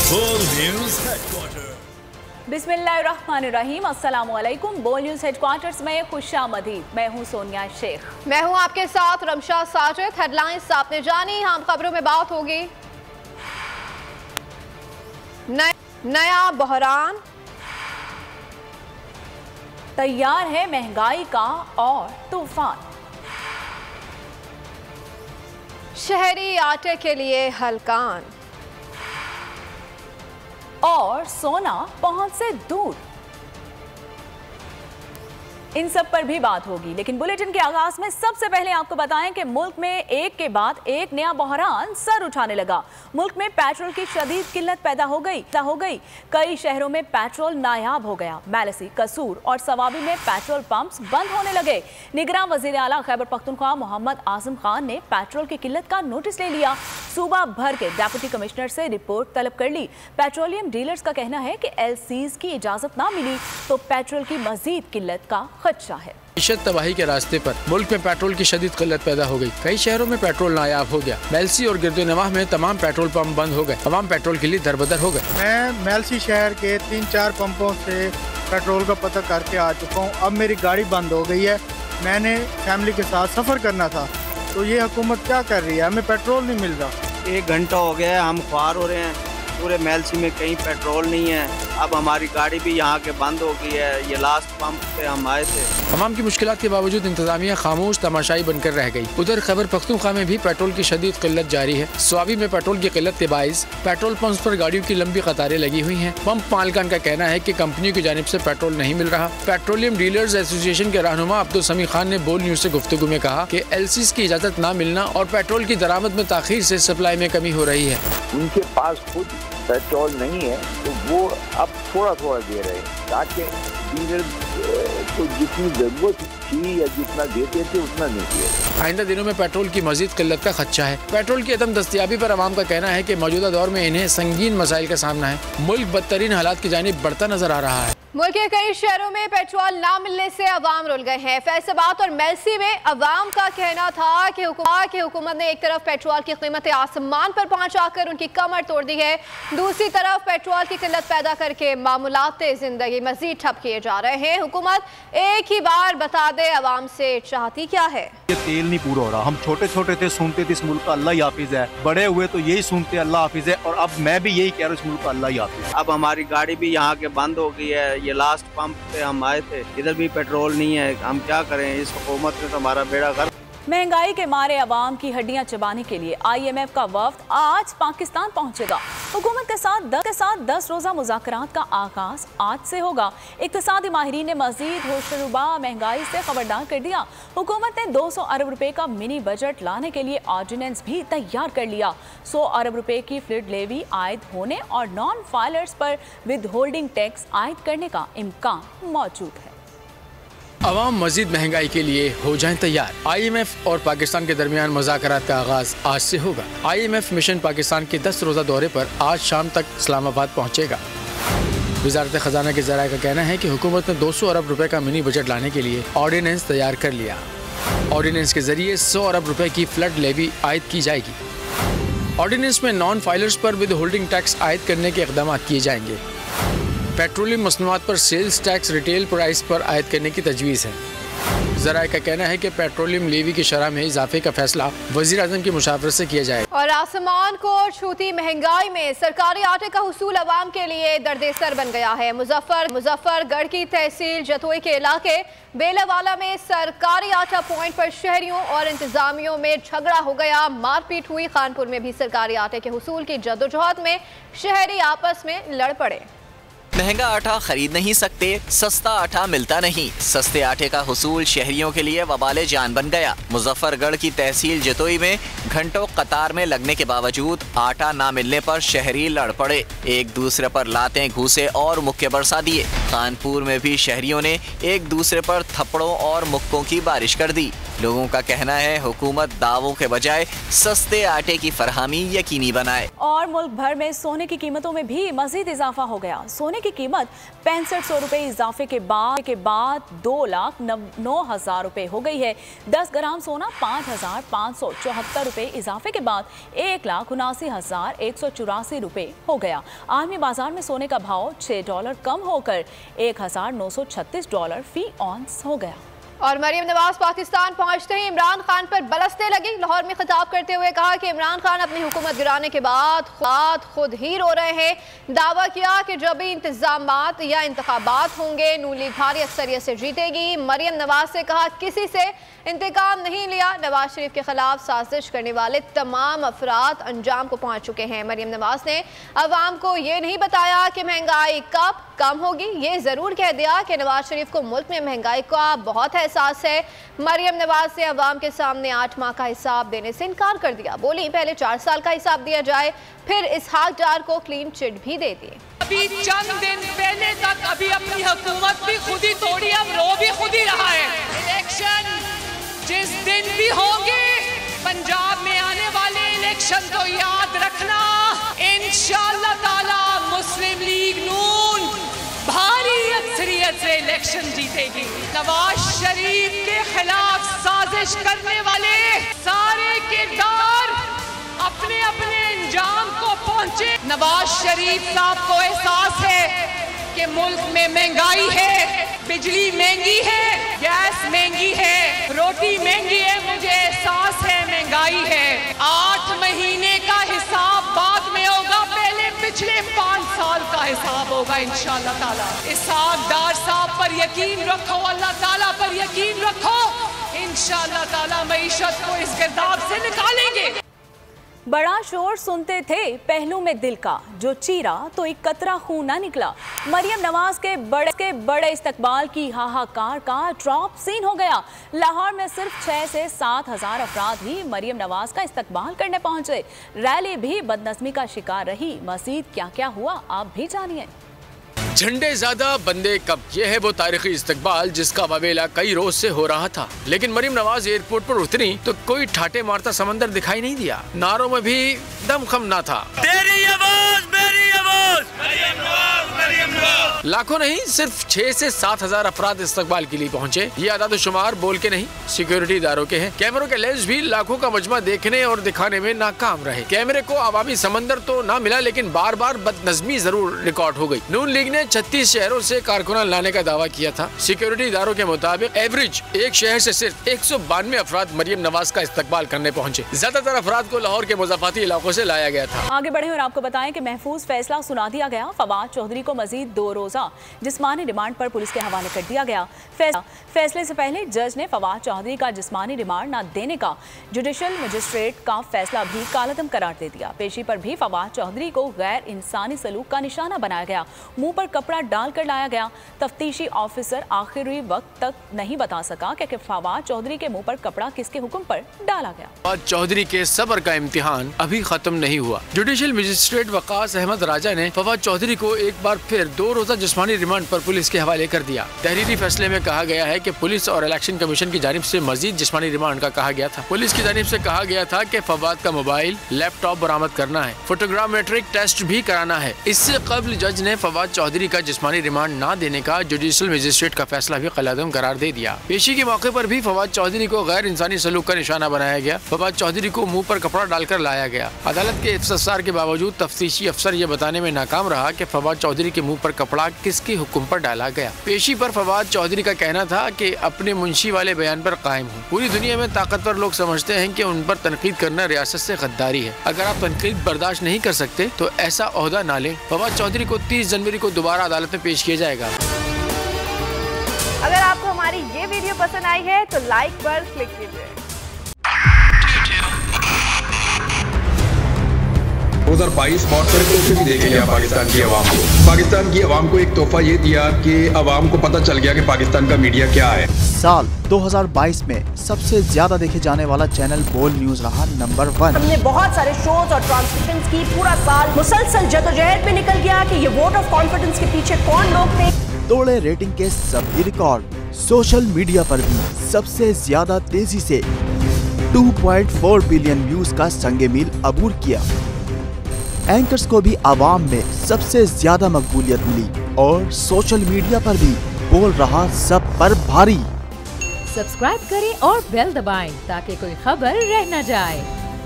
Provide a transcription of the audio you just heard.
बोल news headquarter. बिस्मिल्लाहिर्रहमानिर्रहीम, अस्सलामुअलैकुम। बोल न्यूज हेडक्वार्टर्स में खुशामदीद। मैं हूं सोनिया शेख। मैं हूं आपके साथ रमशा साजिद। हेडलाइंस आपने जानी, हम खबरों में बात होगी। नया बहरान, तैयार है महंगाई का और तूफान। शहरी आटे के लिए हलकान, और सोना पहुंच से दूर। इन सब पर भी बात होगी, लेकिन बुलेटिन के आगाज में सबसे पहले आपको बताएं कि मुल्क में एक के बाद एक नया बहरान सर उठाने लगा। मुल्क में पेट्रोल की शदीद किल्लत पैदा हो गई। कई शहरों में पेट्रोल नायाब हो गया। मैलसी, कसूर और सवाबी में पेट्रोल पंप्स बंद होने लगे। निगरां वजीर आला खैबर पख्तूनख्वा मोहम्मद आजम खान ने पेट्रोल की किल्लत का नोटिस ले लिया। सूबा भर के डिप्टी कमिश्नर से रिपोर्ट तलब कर ली। पेट्रोलियम डीलर्स का कहना है कि एलसीज की इजाजत ना मिली तो पेट्रोल की मजीद किल्लत का खदशा है। मईशत तबाही के रास्ते पर मुल्क में पेट्रोल की शदीद किल्लत पैदा हो गई। कई शहरों में पेट्रोल नायाब हो गया। मैलसी और गिरदोनवाह में तमाम पेट्रोल पंप बंद हो गए। तमाम पेट्रोल के लिए दरबदर हो गए। मैं मैलसी शहर के 3-4 पंपों से पेट्रोल का पता करके आ चुका हूँ। अब मेरी गाड़ी बंद हो गई है। मैंने फैमिली के साथ सफ़र करना था, तो ये हुकूमत क्या कर रही है? हमें पेट्रोल नहीं मिल रहा। 1 घंटा हो गया है, हम ख्वार हो रहे हैं। पूरे मैलसी में कहीं पेट्रोल नहीं है। अब हमारी गाड़ी भी यहाँ के बंद हो गई है। ये लास्ट पंप पे हम आए थे। तमाम की मुश्किलात के बावजूद इंतजामिया खामोश तमाशाई बनकर रह गई। उधर खैबर पख्तूनख्वा में भी पेट्रोल की शदीद किल्लत जारी है। स्वाबी में पेट्रोल की किल्लत के बाइस पेट्रोल पंप पर गाड़ियों की लंबी कतारें लगी हुई हैं। पंप मालिकान का कहना है कि कंपनी की जानिब से पेट्रोल नहीं मिल रहा। पेट्रोलियम डीलर्स एसोसिएशन के रहनुमा अब्दुल समी खान ने बोल न्यूज से गुफ्तगू में कहा कि एलसीज की इजाजत न मिलना और पेट्रोल की दरामद में ताखीर से सप्लाई में कमी हो रही है। उनके पास खुद पेट्रोल नहीं है, तो वो अब थोड़ा थोड़ा दे रहे हैं ताकि डीलर को जितनी जरूरत थी या जितना देते थे उतना नहीं दिया। आइंदा दिनों में पेट्रोल की मजीद किल्लत का खदशा है। पेट्रोल की अदम दस्तियाबी पर आवाम का कहना है कि मौजूदा दौर में इन्हें संगीन मसाइल का सामना है। मुल्क बदतरीन हालात की जानिब बढ़ता नजर आ रहा है। मुल्क के कई शहरों में पेट्रोल ना मिलने से अवाम रुल गए हैं। फैसलाबाद और मैलसी में अवाम का कहना था कि हुकूमत ने एक तरफ पेट्रोल की कीमतें आसमान पर पहुंचाकर उनकी कमर तोड़ दी है, दूसरी तरफ पेट्रोल की किल्लत पैदा करके मामूलाते जिंदगी मजीद ठप किए जा रहे हैं। हुकूमत एक ही बार बता दे अवाम से चाहती क्या है। ये तेल नहीं पूरा हो रहा। हम छोटे छोटे थे, सुनते थे इस मुल्क का अल्लाह ही हाफिज है। बड़े हुए तो यही सुनते अल्लाह हाफिज है, और अब मैं भी यही कह रहा हूँ इस मुल्क का अल्लाह ही हाफिज है। अब हमारी गाड़ी भी यहाँ के बंद हो गई है। ये लास्ट पंप पे हम आए थे, इधर भी पेट्रोल नहीं है। हम क्या करें? इस हुकूमत ने तो हमारा बेड़ा गर्क। महंगाई के मारे अवाम की हड्डियां चबाने के लिए IMF का वफ्द आज पाकिस्तान पहुंचेगा। हुकूमत के साथ 10 रोजा मुज़ाकरात का आगाज आज से होगा। इक़्तिसादी माहिरीन ने मजीद होशरुबा महंगाई से खबरदार कर दिया। हुकूमत ने 200 अरब रुपए का मिनी बजट लाने के लिए ऑर्डिनेंस भी तैयार कर लिया। 100 अरब रुपए की फ्लड लेवी आयद होने और नॉन फाइलर्स पर विद होल्डिंग टैक्स आयद करने का इम्कान मौजूद है। अवाम मजीद महंगाई के लिए हो जाएं तैयार। IMF और पाकिस्तान के दरमियान मुज़ाकरात का आगाज आज से होगा। IMF मिशन पाकिस्तान के 10 रोजा दौरे पर आज शाम तक इस्लामाबाद पहुंचेगा। वजारत खजाना के ज़राए का कहना है कि हुकूमत ने 200 अरब रुपए का मिनी बजट लाने के लिए ऑर्डिनेंस तैयार कर लिया। ऑर्डिनेंस के जरिए 100 अरब रुपए की फ्लड लेवी आयद की जाएगी। ऑर्डिनेंस में नॉन फाइलर्स पर विद होल्डिंग टैक्स आयद करने के इक़दाम किए जाएंगे। पेट्रोलियम मसनूआत पर सेल्स टैक्स रिटेल प्राइस पर आयद करने की तजवीज़ है। ज़राए का कहना है कि पेट्रोलियम लेवी की शरह में इजाफे का फैसला वज़ीर आज़म की मुशावरत से किया जाएगा। और आसमान को छूती महंगाई में सरकारी आटे का हुसूल अवाम के लिए दर्देसर बन गया है। मुजफ्फरगढ़ की तहसील जतोई के इलाके बेलावाला में सरकारी आटा पॉइंट पर शहरियों और इंतजामियों में झगड़ा हो गया, मारपीट हुई। खानपुर में भी सरकारी आटे के हुसूल की जद्दोजहद में शहरी आपस में लड़ पड़े। महंगा आटा खरीद नहीं सकते, सस्ता आटा मिलता नहीं। सस्ते आटे का हुसूल शहरियों के लिए वबाले जान बन गया। मुजफ्फरगढ़ की तहसील जतोई में घंटों कतार में लगने के बावजूद आटा ना मिलने पर शहरी लड़ पड़े, एक दूसरे पर लातें, घूसे और मुक्के बरसा दिए। खानपुर में भी शहरियों ने एक दूसरे पर थप्पड़ों और मुक्कों की बारिश कर दी। लोगों का कहना है हुकूमत दावों के बजाय सस्ते आटे की फरहमी यकीनी बनाए। और मुल्क भर में सोने की कीमतों में भी मजीद इजाफा हो गया। सोने की कीमत 6500 रुपए इजाफे के बाद 2,09,000 रुपए हो गई है। 10 ग्राम सोना 5,574 रुपए इजाफे के बाद 1,79,184 रुपए हो गया। आलमी बाजार में सोने का भाव $6 कम होकर $1,936 फी औंस हो गया। और मरियम नवाज पाकिस्तान पहुंचते ही इमरान खान पर बरसने लगी। लाहौर में खिताब करते हुए कहा कि इमरान खान अपनी हुकूमत गिराने के बाद खुद ही रो रहे हैं। दावा किया कि जब भी इंतजामात या इंतखाबात होंगे नून लीग भारी अक्सरियत से जीतेगी। मरियम नवाज से कहा किसी से इंतकाम नहीं लिया। नवाज शरीफ के खिलाफ साजिश करने वाले तमाम अफराद अंजाम को पहुंच चुके हैं। मरियम नवाज ने अवाम को ये नहीं बताया कि महंगाई कब कम होगी, ये जरूर कह दिया कि नवाज शरीफ को मुल्क में महंगाई का बहुत एहसास है। मरियम नवाज ने अवाम के सामने 8 माह का हिसाब देने से इनकार कर दिया। बोली पहले 4 साल का हिसाब दिया जाए, फिर इसहाक डार को क्लीन चिट भी दे दिए। अभी चंद दिन पहले तक अभी अपनी हुकूमत भी खुद ही तोड़ी, अब रो भी खुद ही रहा है। इलेक्शन जिस दिन भी होंगे, पंजाब में आने वाले इलेक्शन तो याद रखना, इंशाअल्लाह ताला मुस्लिम लीग नून भारी अक्सरियत से इलेक्शन जीतेगी। नवाज शरीफ के खिलाफ साजिश करने वाले सारे किरदार अपने अपने अंजाम को पहुंचे। नवाज शरीफ साहब को एहसास है कि मुल्क में महंगाई है, बिजली महंगी है, गैस महंगी है, रोटी महंगी है, मुझे एहसास है महंगाई है। 8 महीने का हिसाब बाद में होगा, पहले पिछले 5 साल का हिसाब होगा इंशाअल्लाह ताला। इसहाक डार साहब पर यकीन रखो, अल्लाह ताला पर यकीन रखो, इंशाअल्लाह ताला मईशत को इस गिरदाब से निकालेंगे। बड़ा शोर सुनते थे पहलू में दिल का, जो चीरा तो एक कतरा खून ना निकला। मरियम नवाज के बड़े इस्तकबाल की हाहाकार का ड्रॉप सीन हो गया। लाहौर में सिर्फ 6 से 7 हज़ार अफराद ही मरियम नवाज का इस्तकबाल करने पहुंचे। रैली भी बदनज़मी का शिकार रही। मज़ीद क्या क्या हुआ आप भी जानिए। झंडे ज्यादा बंदे कब, ये है वो तारीखी इस्तकबाल जिसका वावेला कई रोज से हो रहा था। लेकिन मरियम नवाज एयरपोर्ट पर उतरी तो कोई ठाटे मारता समंदर दिखाई नहीं दिया। नारों में भी दमखम ना था। तेरी आवाज मेरी आवाज, मरियम नवाज, मरियम नवाज। लाखों नहीं, सिर्फ 6 से 7 हज़ार अफराद इस्तकबाल के लिए पहुंचे। ये आदाद शुमार बोल के नहीं, सिक्योरिटी इदारों के हैं। कैमरों के लेंस भी लाखों का मजमा देखने और दिखाने में नाकाम रहे। कैमरे को आवामी समंदर तो ना मिला, लेकिन बार बार बदनज़मी जरूर रिकॉर्ड हो गई। नून लीग ने 36 शहरों से कारकुनान लाने का दावा किया था। सिक्योरिटी इदारों के मुताबिक एवरेज एक शहर से सिर्फ 192 अफराद मरियम नवाज का इस्तकबाल करने पहुंचे। ज्यादातर अफराद को लाहौर के मुज़ाफ़ाती इलाकों से लाया गया था। आगे बढ़े और आपको बताएं कि महफूज फैसला सुना दिया गया। फवाद चौधरी को मजीद 2 रोजा जिस्मानी रिमांड पर पुलिस के हवाले कर दिया गया। फैसले से पहले जज ने फवाद चौधरी का जिस्मानी रिमांड न देने का जुडिशल मजिस्ट्रेट का फैसला भी कालअदम करार दे दिया। पेशी पर भी फवाद चौधरी को गैर इंसानी सलूक का निशाना बनाया गया। मुंह पर कपड़ा डालकर लाया गया। तफ्तीशी ऑफिसर आखिरी वक्त तक नहीं बता सका कि फवाद चौधरी के मुंह पर कपड़ा किसके हुक्म पर डाला गया। फवाद चौधरी के सब्र का इम्तिहान अभी खत्म नहीं हुआ। जुडिशल मजिस्ट्रेट वकास अहमद राजा ने फवाद चौधरी को एक बार फिर 2 रोजा जिस्मानी रिमांड पर पुलिस के हवाले कर दिया। तहरीरी फैसले में कहा गया है कि पुलिस और इलेक्शन कमीशन की जानिब से मजीद जिस्मानी रिमांड का कहा गया था। पुलिस की जानिब से कहा गया था कि फवाद का मोबाइल, लैपटॉप बरामद करना है, फोटोग्रामेट्रिक टेस्ट भी कराना है। इससे कबल जज ने फवाद चौधरी का जिस्मानी रिमांड न देने का जुडिशल मजिस्ट्रेट का फैसला भी कलअदम करार दे दिया। पेशी के मौके पर भी फवाद चौधरी को गैर इंसानी सलूक का निशाना बनाया गया। फवाद चौधरी को मुंह पर कपड़ा डालकर लाया गया। अदालत के इफ्तिसार के बावजूद तफ्तीशी अफसर ये बताने में नाकाम रहा कि फवाद चौधरी के मुंह पर कपड़ा किसके हुक्म पर डाला गया। पेशी पर फवाद चौधरी का कहना था कि अपने मुंशी वाले बयान पर कायम हूँ। पूरी दुनिया में ताकतवर लोग समझते हैं कि उन पर तनकीद करना रियासत से गद्दारी है। अगर आप तनकीद बर्दाश्त नहीं कर सकते तो ऐसा ओहदा ना लें। फवाद चौधरी को 30 जनवरी को दोबारा अदालत में पेश किया जाएगा। अगर आपको हमारी ये वीडियो पसंद आई है तो लाइक पर क्लिक कीजिए। 2022 बहुत सारे तोहफे भी देखे गया पाकिस्तान की आवाम को। पाकिस्तान की आवाम को एक तोहफा ये दिया कि आवाम को पता चल गया कि पाकिस्तान का मीडिया क्या है। साल 2022 में सबसे ज्यादा देखे जाने वाला चैनल बोल न्यूज रहा नंबर 1। हमने बहुत सारे शोज और ट्रांसमिशंस की। पूरा साल मुसलसल जदोजहद में निकल गया कि ये वोट ऑफ कॉन्फिडेंस के पीछे कौन लोग थे। तोड़े रेटिंग के सभी रिकॉर्ड। सोशल मीडिया पर भी सबसे ज्यादा तेजी से 2.4 बिलियन व्यूज का संगे मील अबूर किया। एंकर्स को भी आवाम में सबसे ज्यादा मकबूलियत मिली और सोशल मीडिया पर भी बोल रहा सब पर भारी। सब्सक्राइब करें और बेल दबाएं ताकि कोई खबर रह न जाए।